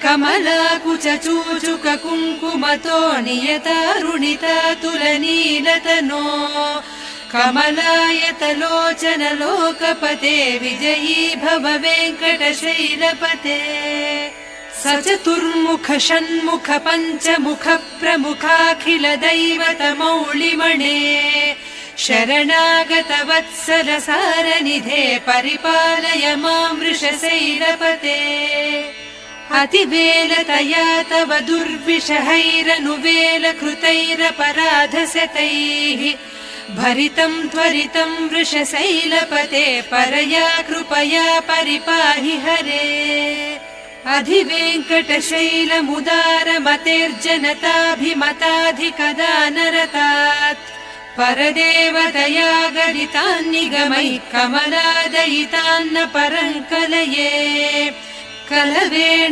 कमलाकुचूचुक कुङ्कुमतो नियतारुणिता तुलनीलतनो कमलायतलोचन लोकपते विजयी भव वेङ्कटशैलपते सचतुर्मुख षण्मुख पञ्चमुख प्रमुखाखिल दैवतमौलिमणे शरणागत वत्सल सारनिधे परिपालय मां वृषशैलपते अतिवेलतया तव दुर्विषहैरनुवेल कृतैरपराधशतैः भरितं त्वरितं वृषशैलपते परया कृपया परिपाहि हरे अधिवेङ्कटशैलमुदारमतेर्जनताभिमताधिकदानरतात् परदेवतया गरितान्निगमैः कमलादयितान्न परं कलये कलवेण